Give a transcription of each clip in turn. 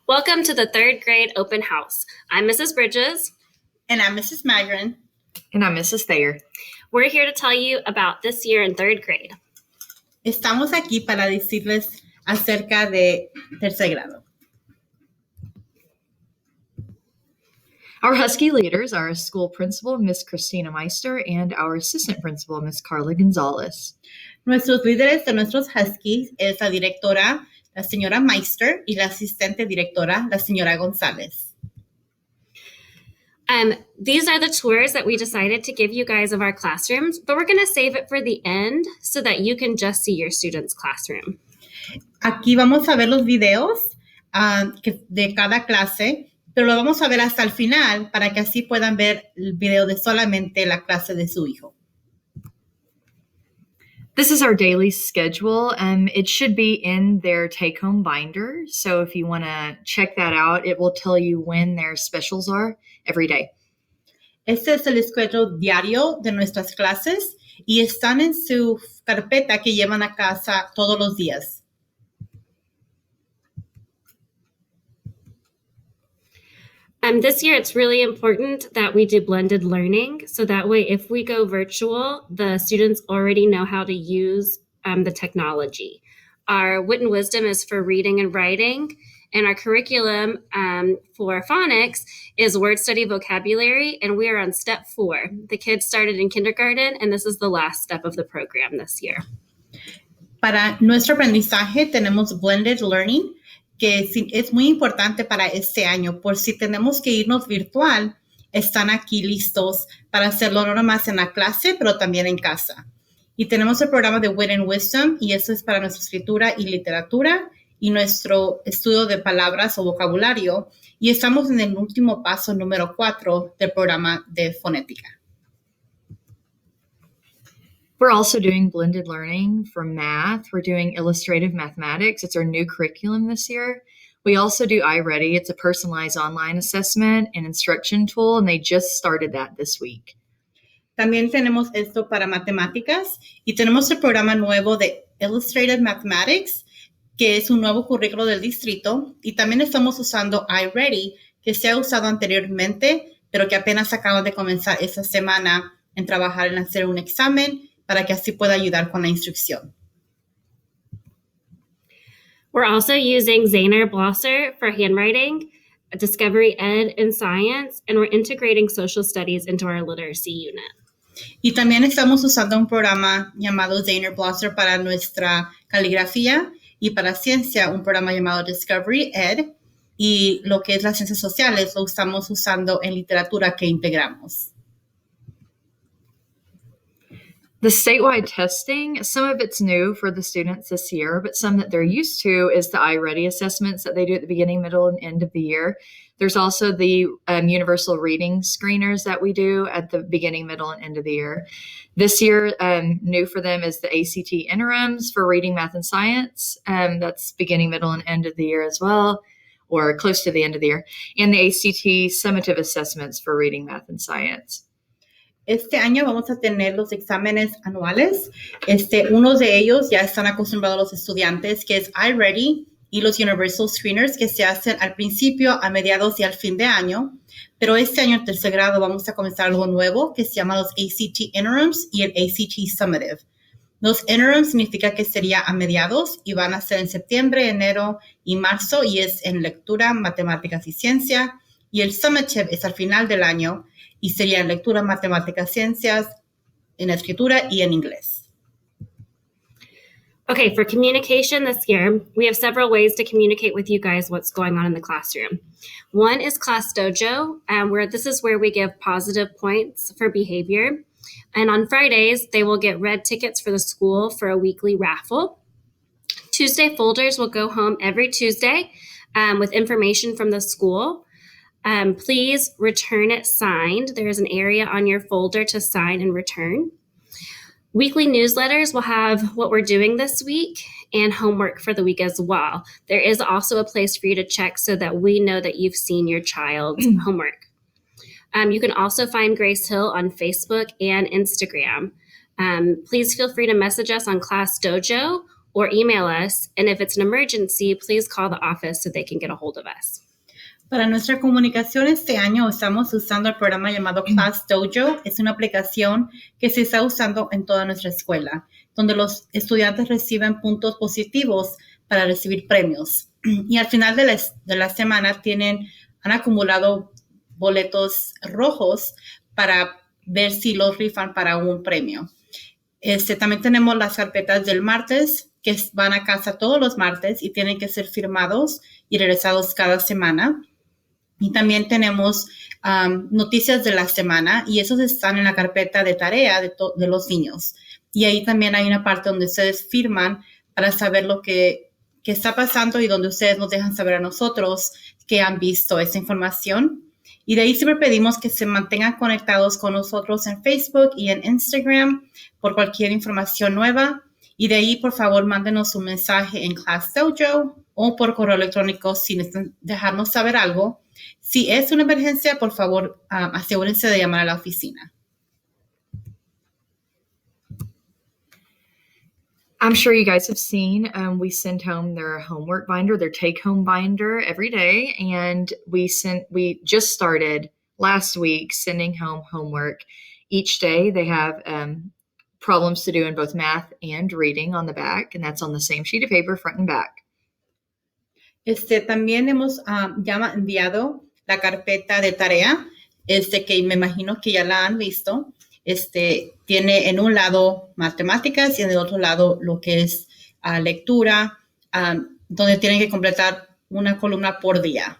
Welcome to the third grade open house. I'm Mrs. Bridges. And I'm Mrs. Magrin. And I'm Mrs. Thayer. We're here to tell you about this year in third grade. Estamos aquí para decirles acerca de tercer grado. Our Husky leaders are our school principal, Miss Christina Meister, and our assistant principal, Miss Carla Gonzalez. Nuestros líderes de nuestros Huskies es la directora, la señora Meister, y la asistente directora, la señora González. These are the tours that we decided to give you guys of our classrooms, but we're going to save it for the end so that you can just see your student's classroom. Aquí vamos a ver los videos de cada clase, pero lo vamos a ver hasta el final para que así puedan ver el video de solamente la clase de su hijo. This is our daily schedule. It should be in their take-home binder. So if you want to check that out, it will tell you when their specials are every day. Este es el schedule diario de nuestras clases y están en su carpeta que llevan a casa todos los días. This year, it's really important that we do blended learning. So that way, if we go virtual, the students already know how to use the technology. Our Wit and Wisdom is for reading and writing. And our curriculum for phonics is word study vocabulary. And we are on step 4. The kids started in kindergarten, and this is the last step of the program this year. Para nuestro aprendizaje tenemos blended learning, que es muy importante para este año. Por si tenemos que irnos virtual, están aquí listos para hacerlo no nomás en la clase, pero también en casa. Y tenemos el programa de Wit and Wisdom, y eso es para nuestra escritura y literatura y nuestro estudio de palabras o vocabulario. Y estamos en el último paso, número 4, del programa de fonética. We're also doing blended learning for math. We're doing illustrative mathematics. It's our new curriculum this year. We also do iReady. It's a personalized online assessment and instruction tool, and they just started that this week. También tenemos esto para matemáticas y tenemos el programa nuevo de Illustrative Mathematics, que es un nuevo currículo del distrito, y también estamos usando iReady, que se ha usado anteriormente, pero que apenas acaba de comenzar esta semana en trabajar en hacer un examen para que así pueda ayudar con la instrucción. We're also using Zahner Blosser for handwriting, Discovery Ed in science, and we're integrating social studies into our literacy unit. Y también estamos usando un programa llamado Zahner Blosser para nuestra caligrafía y para ciencia un programa llamado Discovery Ed, y lo que es las ciencias sociales lo estamos usando en literatura que integramos. The statewide testing, some of it's new for the students this year, but some that they're used to is the iReady assessments that they do at the beginning, middle, and end of the year. There's also the universal reading screeners that we do at the beginning, middle, and end of the year. This year, new for them is the ACT interims for reading, math, and science. That's beginning, middle, and end of the year as well, or close to the end of the year. And the ACT summative assessments for reading, math, and science. Este año vamos a tener los exámenes anuales. Unos de ellos ya están acostumbrados los estudiantes, que es iReady y los Universal Screeners, que se hacen al principio, a mediados y al fin de año. Pero este año en tercer grado vamos a comenzar algo nuevo que se llama los ACT Interims y el ACT Summative. Los Interims significa que sería a mediados y van a ser en septiembre, enero y marzo, y es en lectura, matemáticas y ciencia. Y el Summative es al final del año y sería en lectura, matemáticas, ciencias, en escritura y en inglés. Okay, for communication this year, we have several ways to communicate with you guys what's going on in the classroom. One is Class Dojo, where this is where we give positive points for behavior. And on Fridays, they will get red tickets for the school for a weekly raffle. Tuesday folders will go home every Tuesday with information from the school. Please return it signed. There is an area on your folder to sign and return. Weekly newsletters will have what we're doing this week and homework for the week as well. There is also a place for you to check so that we know that you've seen your child's homework. You can also find Grace Hill on Facebook and Instagram. Please feel free to message us on Class Dojo or email us. And if it's an emergency, please call the office so they can get a hold of us. Para nuestra comunicación este año estamos usando el programa llamado Class Dojo. Es una aplicación que se está usando en toda nuestra escuela, donde los estudiantes reciben puntos positivos para recibir premios. Y al final de la semana han acumulado boletos rojos para ver si los rifan para un premio. También tenemos las carpetas del martes, que van a casa todos los martes y tienen que ser firmados y regresados cada semana. Y también tenemos noticias de la semana y esos están en la carpeta de tarea de los niños. Y ahí también hay una parte donde ustedes firman para saber lo que está pasando y donde ustedes nos dejan saber a nosotros que han visto esa información. Y de ahí siempre pedimos que se mantengan conectados con nosotros en Facebook y en Instagram por cualquier información nueva. Y de ahí, por favor, mándenos un mensaje en Class Dojo o por correo electrónico si necesitan dejarnos saber algo. Si es una emergencia, por favor, asegúrense de llamar a la oficina. I'm sure you guys have seen, we send home their homework binder, their take-home binder every day. And we just started last week sending home homework each day. They have problems to do in both math and reading on the back, and that's on the same sheet of paper, front and back. También hemos ya enviado la carpeta de tarea, que me imagino que ya la han visto. Tiene en un lado matemáticas y en el otro lado lo que es lectura, donde tienen que completar una columna por día.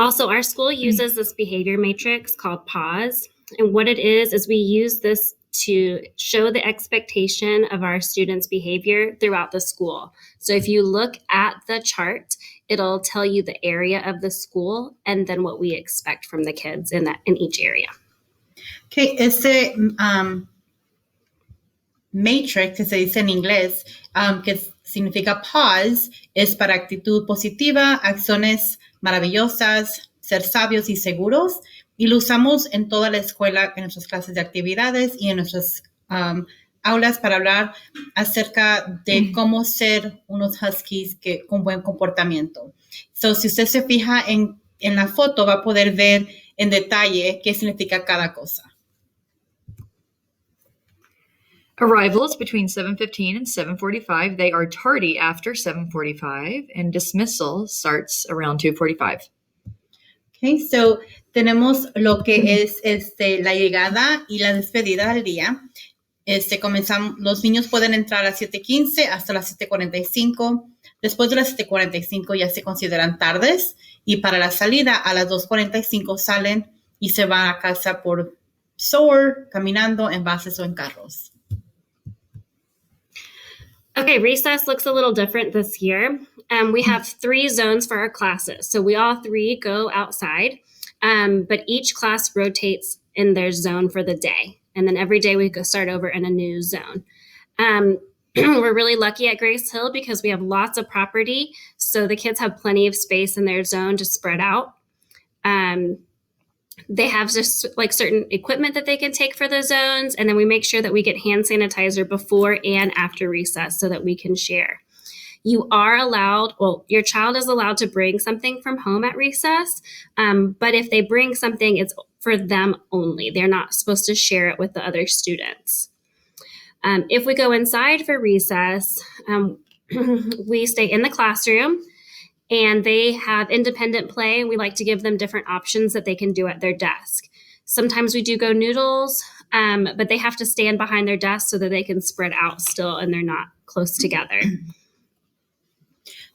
Also, our school uses this behavior matrix called PAUSE. And what it is we use this to show the expectation of our students' behavior throughout the school. So if you look at the chart, it'll tell you the area of the school and then what we expect from the kids in each area. Okay, matrix, que se dice en inglés, que significa pause, es para actitud positiva, acciones maravillosas, ser sabios y seguros. Y lo usamos en toda la escuela, en nuestras clases de actividades y en nuestras aulas para hablar acerca de cómo ser unos huskies con buen comportamiento. So, si usted se fija en la foto, va a poder ver en detalle qué significa cada cosa. Arrivals between 7:15 and 7:45. They are tardy after 7:45, and dismissal starts around 2:45. Okay, so tenemos lo que es la llegada y la despedida del día. Los niños pueden entrar a las 7:15 hasta las 7:45. Después de las 7:45 ya se consideran tardes y para la salida a las 2:45 salen y se van a casa por Soar, caminando en buses o en carros. Okay, recess looks a little different this year. We have 3 zones for our classes. So we all 3 go outside, but each class rotates in their zone for the day. And then every day we go start over in a new zone. We're really lucky at Grace Hill because we have lots of property. So the kids have plenty of space in their zone to spread out. They have just like certain equipment that they can take for the zones. And then we make sure that we get hand sanitizer before and after recess so that we can share. You are allowed, your child is allowed to bring something from home at recess. But if they bring something, it's for them only. They're not supposed to share it with the other students. If we go inside for recess, we stay in the classroom. And they have independent play. We like to give them different options that they can do at their desk. Sometimes we do go noodles, but they have to stand behind their desk so that they can spread out still and they're not close together.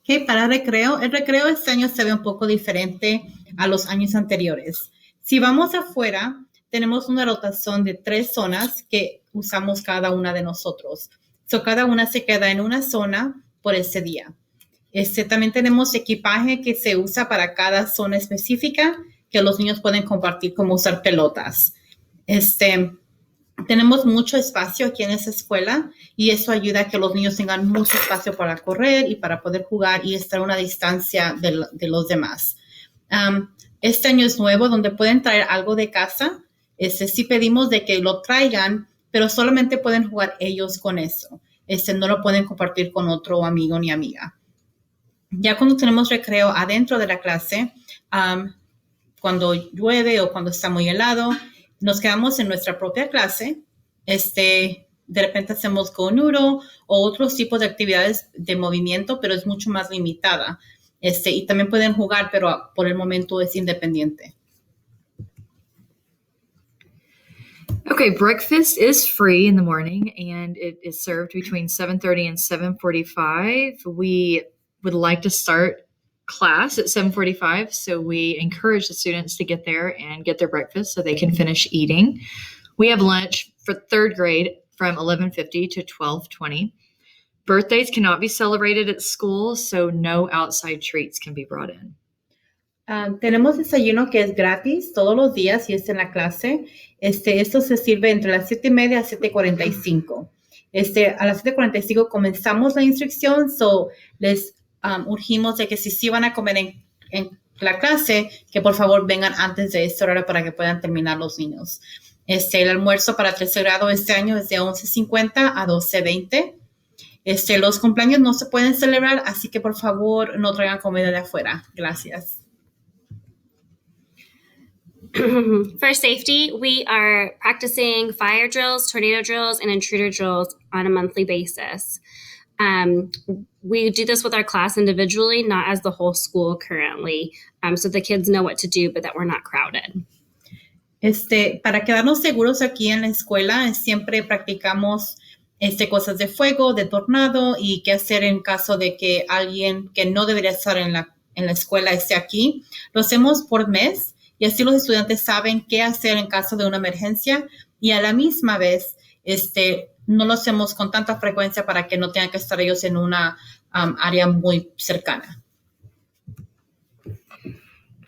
Okay, para recreo. El recreo este año se ve un poco diferente a los años anteriores. Si vamos afuera, tenemos una rotación de 3 zonas que usamos cada una de nosotros. So, cada una se queda en una zona por ese día. También tenemos equipaje que se usa para cada zona específica que los niños pueden compartir, como usar pelotas. Tenemos mucho espacio aquí en esa escuela y eso ayuda a que los niños tengan mucho espacio para correr y para poder jugar y estar a una distancia de los demás. Este año es nuevo donde pueden traer algo de casa. Sí pedimos de que lo traigan pero solamente pueden jugar ellos con eso. No lo pueden compartir con otro amigo ni amiga. Ya cuando tenemos recreo adentro de la clase, cuando llueve o cuando está muy helado, nos quedamos en nuestra propia clase. De repente hacemos Go Noodle o otros tipos de actividades de movimiento, pero es mucho más limitada. Y también pueden jugar, pero por el momento es independiente. Okay, breakfast is free in the morning and it is served between 7:30 and 7:45. We would like to start class at 7:45, so we encourage the students to get there and get their breakfast so they can finish eating. We have lunch for third grade from 11:50 to 12:20. Birthdays cannot be celebrated at school, so no outside treats can be brought in. Tenemos desayuno que es gratis todos los días y es en la clase. Esto se sirve entre las 7:30 a 7:45. A las 7:45 comenzamos la instrucción, so les urgimos de que si van a comer en la clase, que por favor vengan antes de esta hora para que puedan terminar los niños. El almuerzo para tercer grado este año es de 11:50 a 12:20. Los cumpleaños no se pueden celebrar, así que por favor no traigan comida de afuera. Gracias. For safety, we are practicing fire drills, tornado drills, and intruder drills on a monthly basis. We do this with our class individually, not as the whole school currently, so the kids know what to do, but that we're not crowded. Para quedarnos seguros aquí en la escuela, siempre practicamos cosas de fuego, de tornado y qué hacer en caso de que alguien que no debería estar en la escuela esté aquí. Lo hacemos por mes. Y así los estudiantes saben qué hacer en caso de una emergencia y a la misma vez no lo hacemos con tanta frecuencia para que no tengan que estar ellos en una área muy cercana.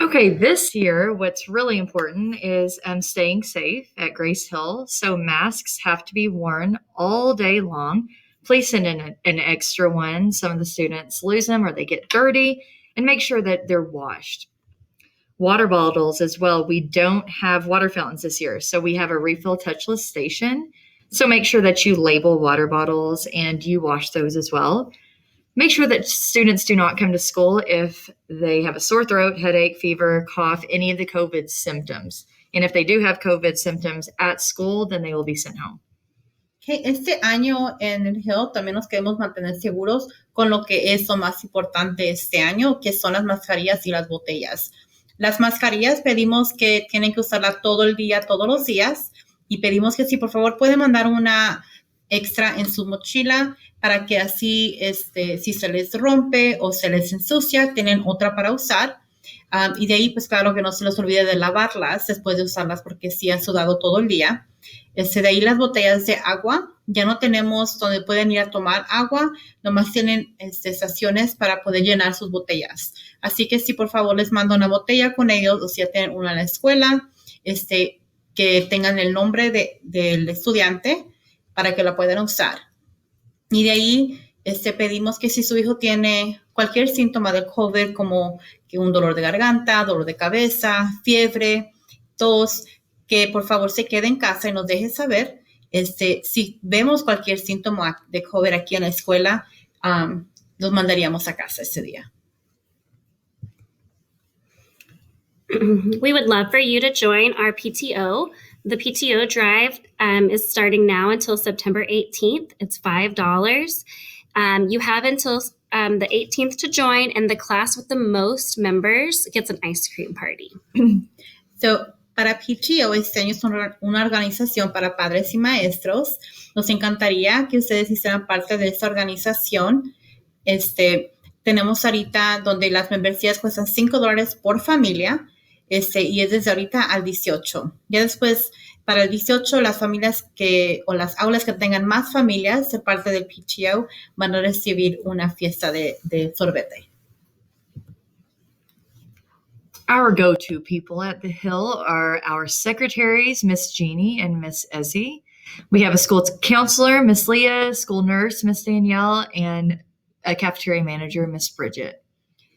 Okay, this year, what's really important is staying safe at Grace Hill. So masks have to be worn all day long. Please send in an extra one. Some of the students lose them or they get dirty, and make sure that they're washed. Water bottles as well. We don't have water fountains this year, so we have a refill touchless station. So make sure that you label water bottles and you wash those as well. Make sure that students do not come to school if they have a sore throat, headache, fever, cough, any of the COVID symptoms. And if they do have COVID symptoms at school, then they will be sent home. Okay, este año en el Hill también nos queremos mantener seguros con lo que es lo más importante este año, que son las mascarillas y las botellas. Las mascarillas pedimos que tienen que usarla todo el día, todos los días, y pedimos que si por favor pueden mandar una extra en su mochila para que así si se les rompe o se les ensucia, tienen otra para usar. Y de ahí, pues claro que no se les olvide de lavarlas después de usarlas porque sí han sudado todo el día. De ahí las botellas de agua, ya no tenemos donde pueden ir a tomar agua, nomás tienen estaciones para poder llenar sus botellas. Así que si por favor les mando una botella con ellos o si ya tienen una en la escuela, que tengan el nombre del estudiante para que la puedan usar. Y de ahí pedimos que si su hijo tiene cualquier síntoma del COVID como que un dolor de garganta, dolor de cabeza, fiebre, tos, que por favor se quede en casa y nos deje saber. Si vemos cualquier síntoma de COVID aquí en la escuela, los mandaríamos a casa ese día. We would love for you to join our PTO. The PTO drive is starting now until September 18th. It's $5. You have until the 18th to join, and the class with the most members gets an ice cream party. So, para PTO, este año es una organización para padres y maestros. Nos encantaría que ustedes hicieran parte de esta organización. Tenemos ahorita donde las membresías cuestan $5 por familia, y es desde ahorita al 18. Ya después, para el 18, las familias o las aulas que tengan más familias, de parte del PTO, van a recibir una fiesta de sorbete. Our go-to people at the Hill are our secretaries, Miss Jeannie and Miss Ezzie. We have a school counselor, Miss Leah, school nurse, Miss Danielle, and a cafeteria manager, Miss Bridget.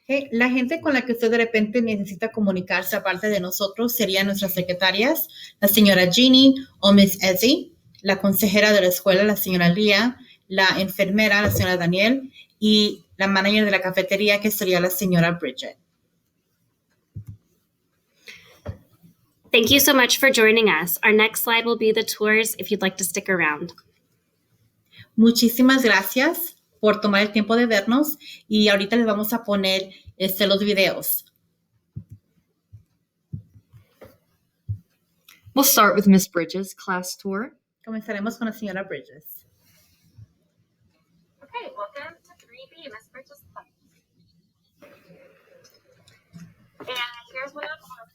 Okay. La gente con la que usted de repente necesita comunicarse aparte de nosotros serían nuestras secretarias, la señora Jeannie o Miss Ezzie. la consejera de la escuela, la señora Lía, la enfermera, la señora Daniel, y la manager de la cafetería, que sería la señora Bridget. Thank you so much for joining us. Our next slide will be the tours if you'd like to stick around. Muchísimas gracias por tomar el tiempo de vernos y ahorita les vamos a poner los videos. We'll start with Miss Bridges' class tour. Comenzaremos con la señora Bridges. Okay, welcome to 3B, Miss Bridges Club. And here's one of our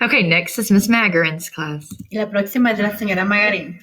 Okay, next is Miss Magarin's class. Y la próxima es de la señora Magarín.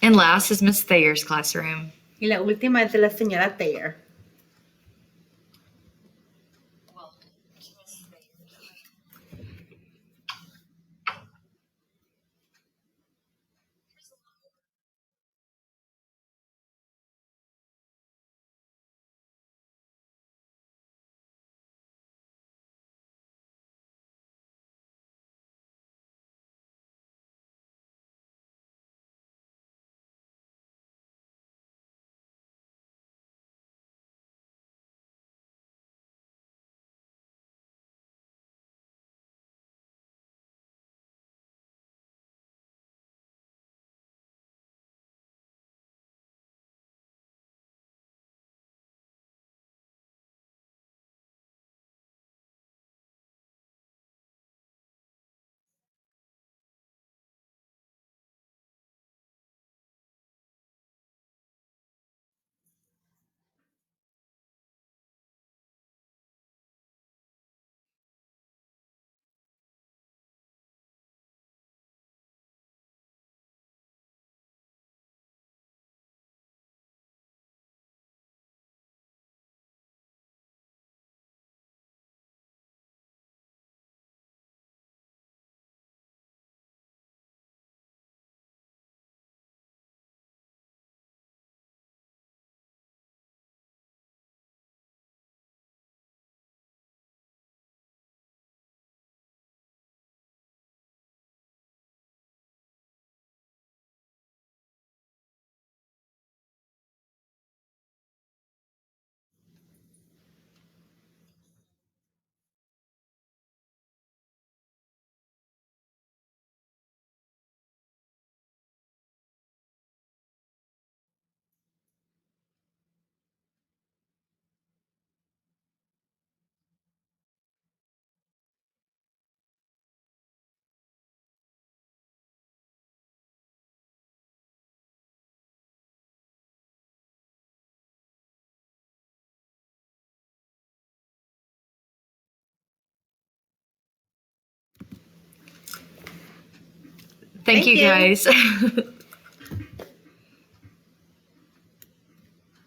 And last is Miss Thayer's classroom. Y la última es de la señora Thayer. Thank you you. guys.